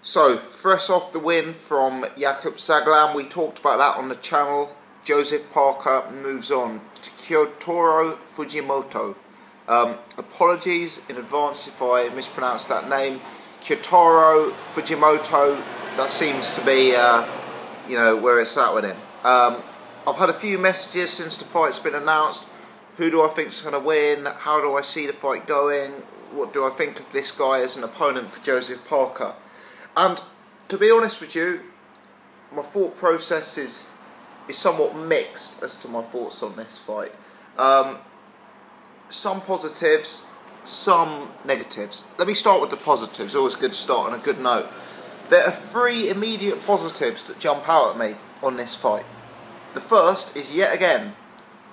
So, fresh off the win from Jakub Saglam, we talked about that on the channel. Joseph Parker moves on to Kyotaro Fujimoto. Apologies in advance if I mispronounced that name. Kyotaro Fujimoto, that seems to be, where it's at with him. I've had a few messages since the fight's been announced. Who do I think is going to win? How do I see the fight going? What do I think of this guy as an opponent for Joseph Parker? And to be honest with you, my thought process is somewhat mixed as to my thoughts on this fight. Some positives, some negatives. Let me start with the positives. Always good to start on a good note. There are three immediate positives that jump out at me on this fight. The first is, yet again,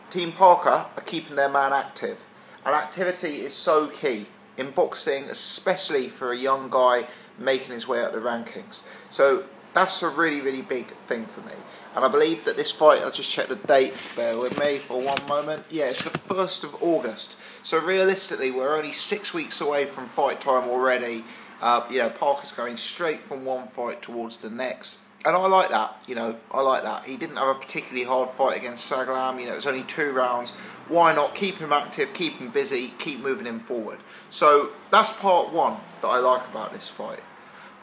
Team Parker are keeping their man active. And activity is so key in boxing, especially for a young guy making his way up the rankings. So that's a really, really big thing for me. And I believe that this fight, I'll just check the date, bear with me for one moment. Yeah, it's the 1st of August. So realistically, we're only 6 weeks away from fight time already. Parker's going straight from one fight towards the next. And I like that, I like that. He didn't have a particularly hard fight against Saglam, it was only 2 rounds. Why not keep him active, keep him busy, keep moving him forward? So that's part one that I like about this fight.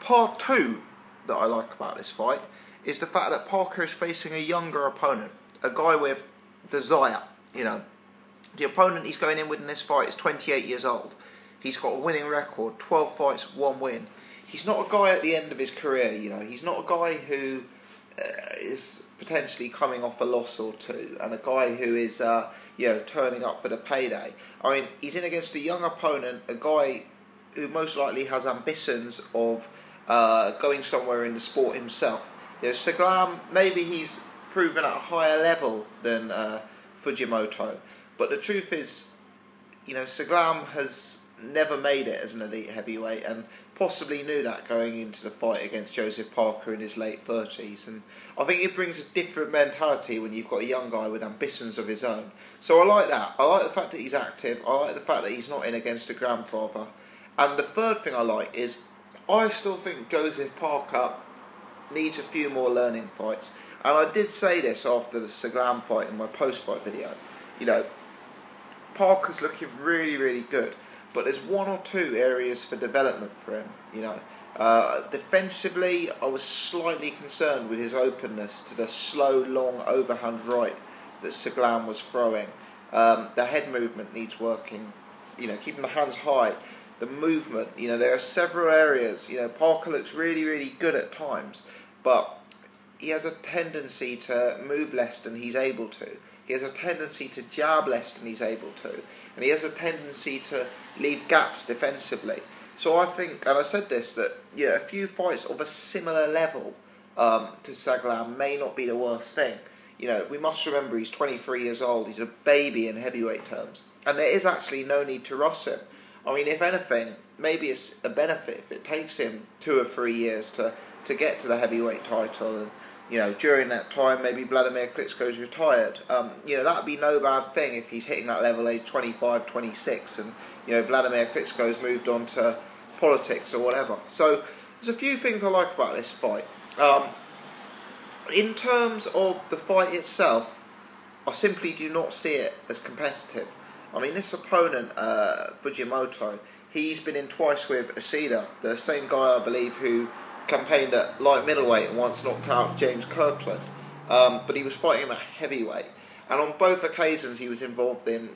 Part two that I like about this fight is the fact that Parker is facing a younger opponent, a guy with desire, The opponent he's going in with in this fight is 28 years old. He's got a winning record, 12 fights, 1 win. He's not a guy at the end of his career, He's not a guy who is potentially coming off a loss or two, and a guy who is, turning up for the payday. I mean, he's in against a young opponent, a guy who most likely has ambitions of going somewhere in the sport himself. Saglam, maybe he's proven at a higher level than Fujimoto, but the truth is, Saglam has never made it as an elite heavyweight, and possibly knew that going into the fight against Joseph Parker in his late 30s. And I think it brings a different mentality when you've got a young guy with ambitions of his own. So I like that. I like the fact that he's active. I like the fact that he's not in against a grandfather. And the third thing I like is, I still think Joseph Parker needs a few more learning fights. And I did say this after the Saglam fight in my post-fight video. Parker's looking really, really good. But there's 1 or 2 areas for development for him, Defensively, I was slightly concerned with his openness to the slow, long overhand right that Saglam was throwing. The head movement needs working, keeping the hands high. The movement, there are several areas. Parker looks really, really good at times, but he has a tendency to move less than he's able to. He has a tendency to jab less than he's able to. And he has a tendency to leave gaps defensively. So I think, and I said this, that a few fights of a similar level to Saglam may not be the worst thing. We must remember he's 23 years old. He's a baby in heavyweight terms. And there is actually no need to rush him. I mean, if anything, maybe it's a benefit if it takes him 2 or 3 years to get to the heavyweight title, and during that time, maybe Vladimir Klitschko's retired. That would be no bad thing if he's hitting that level age 25, 26, and, Vladimir Klitschko's moved on to politics or whatever. So, there's a few things I like about this fight. In terms of the fight itself, I simply do not see it as competitive. I mean, this opponent, Fujimoto, he's been in twice with Ishida, the same guy, I believe, who campaigned at light middleweight and once knocked out James Kirkland, but he was fighting him at heavyweight, and on both occasions he was involved in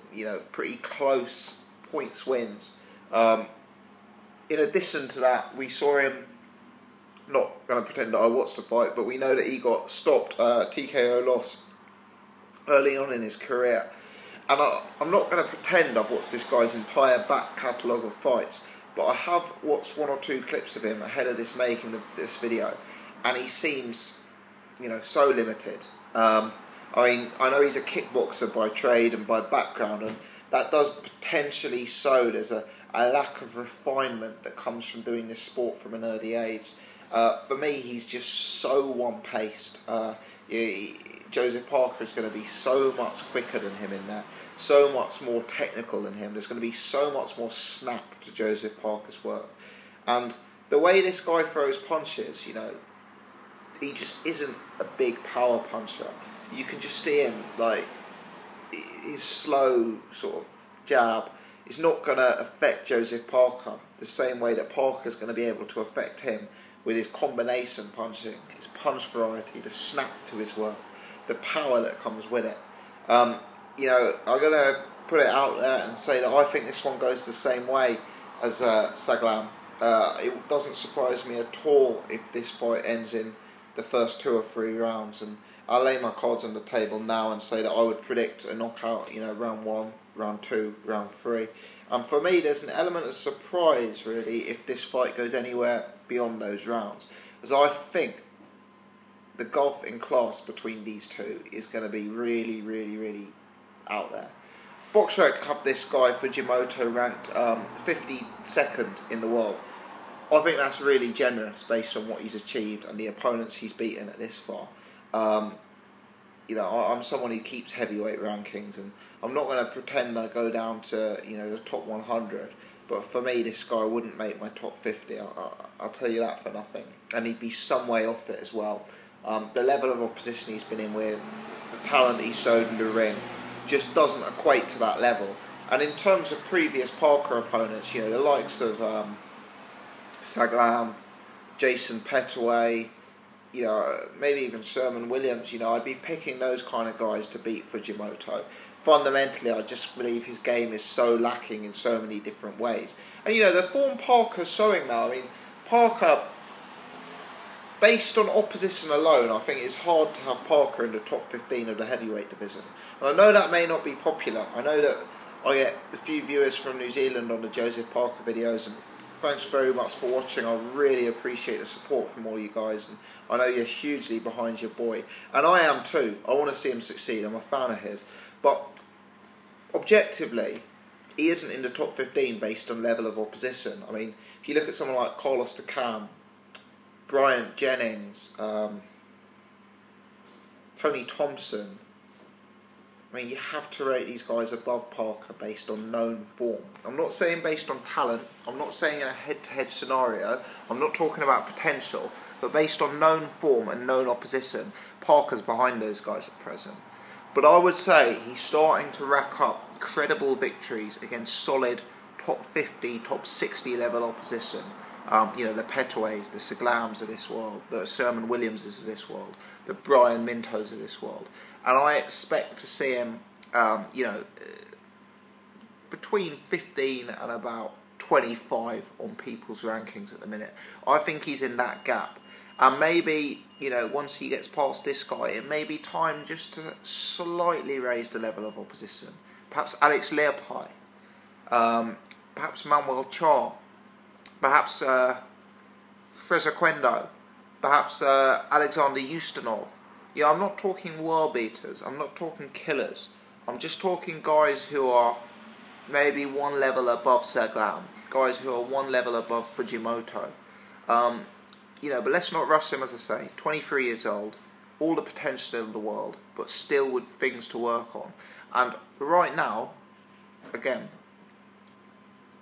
pretty close points wins. In addition to that, we saw him, not going to pretend that I watched the fight, but we know that he got stopped, TKO loss early on in his career, and I'm not going to pretend I've watched this guy's entire back catalogue of fights, but I have watched 1 or 2 clips of him ahead of making this video, and he seems, so limited. I mean, I know he's a kickboxer by trade and by background, and that does potentially show there's a lack of refinement that comes from doing this sport from an early age. For me, he's just so one-paced. Joseph Parker is going to be so much quicker than him in that, so much more technical than him. There's going to be so much more snap to Joseph Parker's work. And The way this guy throws punches, you know, he just isn't a big power puncher. You can just see him, like, his slow sort of jab is not going to affect Joseph Parker the same way that Parker's going to be able to affect him with his combination punching, his punch variety, the snap to his work, the power that comes with it. You know, I'm going to put it out there and say that I think this one goes the same way as Saglam. It doesn't surprise me at all if this fight ends in the first 2 or 3 rounds, and I'll lay my cards on the table now and say that I would predict a knockout, you know, round 1, round 2, round 3. And for me, there's an element of surprise, really, if this fight goes anywhere beyond those rounds, as I think the gulf in class between these two is going to be really, really, really out there. Boxrec have this guy, Fujimoto, ranked 52nd in the world. I think that's really generous based on what he's achieved and the opponents he's beaten at this far. You know, I'm someone who keeps heavyweight rankings, and I'm not going to pretend I go down to, you know, the top 100. But for me, this guy wouldn't make my top 50. I'll tell you that for nothing. And he'd be some way off it as well. The level of opposition he's been in with, the talent he showed in the ring, just doesn't equate to that level. And in terms of previous Parker opponents, you know, the likes of Saglam, Jason Petaway, you know, maybe even Sherman Williams, you know, I'd be picking those kind of guys to beat Fujimoto. Fundamentally, I just believe his game is so lacking in so many different ways. And, you know, the form Parker's showing now, I mean, Parker, based on opposition alone, I think it's hard to have Parker in the top 15 of the heavyweight division. And I know that may not be popular. I know that I get a few viewers from New Zealand on the Joseph Parker videos, and thanks very much for watching. I really appreciate the support from all you guys, and I know you're hugely behind your boy, and I am too. I want to see him succeed. I'm a fan of his, but objectively, he isn't in the top 15 based on level of opposition. I mean, if you look at someone like Carlos Takam, Bryant Jennings, Tony Thompson, I mean, you have to rate these guys above Parker based on known form. I'm not saying based on talent. I'm not saying in a head-to-head scenario. I'm not talking about potential. But based on known form and known opposition, Parker's behind those guys at present. But I would say he's starting to rack up credible victories against solid top 50, top 60 level opposition. You know, the Petaways, the Saglams of this world, the Sherman Williamses of this world, the Brian Mintos of this world. And I expect to see him, you know, between 15 and about 25 on people's rankings at the minute. I think he's in that gap. And maybe, you know, once he gets past this guy, it may be time just to slightly raise the level of opposition. Perhaps Alex Leopai, perhaps Manuel Char, perhaps Freza Quendo, perhaps Alexander Ustinov. Yeah, I'm not talking world beaters, I'm not talking killers. I'm just talking guys who are maybe one level above Saglam, guys who are one level above Fujimoto. You know, but let's not rush him, as I say. 23 years old, all the potential in the world, but still with things to work on. And right now, again,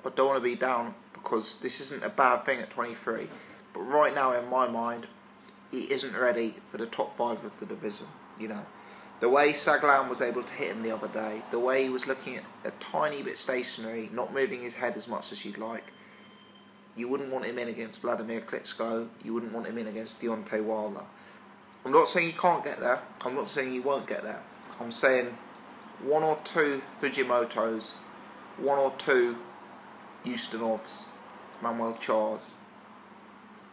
I don't want to be down because this isn't a bad thing at 23. But right now, in my mind, he isn't ready for the top 5 of the division. You know, the way Saglam was able to hit him the other day, the way he was looking at a tiny bit stationary, not moving his head as much as you'd like. You wouldn't want him in against Vladimir Klitschko. You wouldn't want him in against Deontay Wilder. I'm not saying you can't get there. I'm not saying you won't get there. I'm saying 1 or 2 Fujimotos, 1 or 2 Ustinovs, Manuel Chars.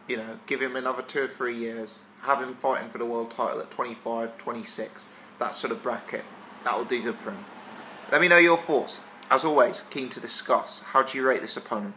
You know, give him another 2 or 3 years. Have him fighting for the world title at 25, 26. That sort of bracket. That will do good for him. Let me know your thoughts. As always, keen to discuss. How do you rate this opponent?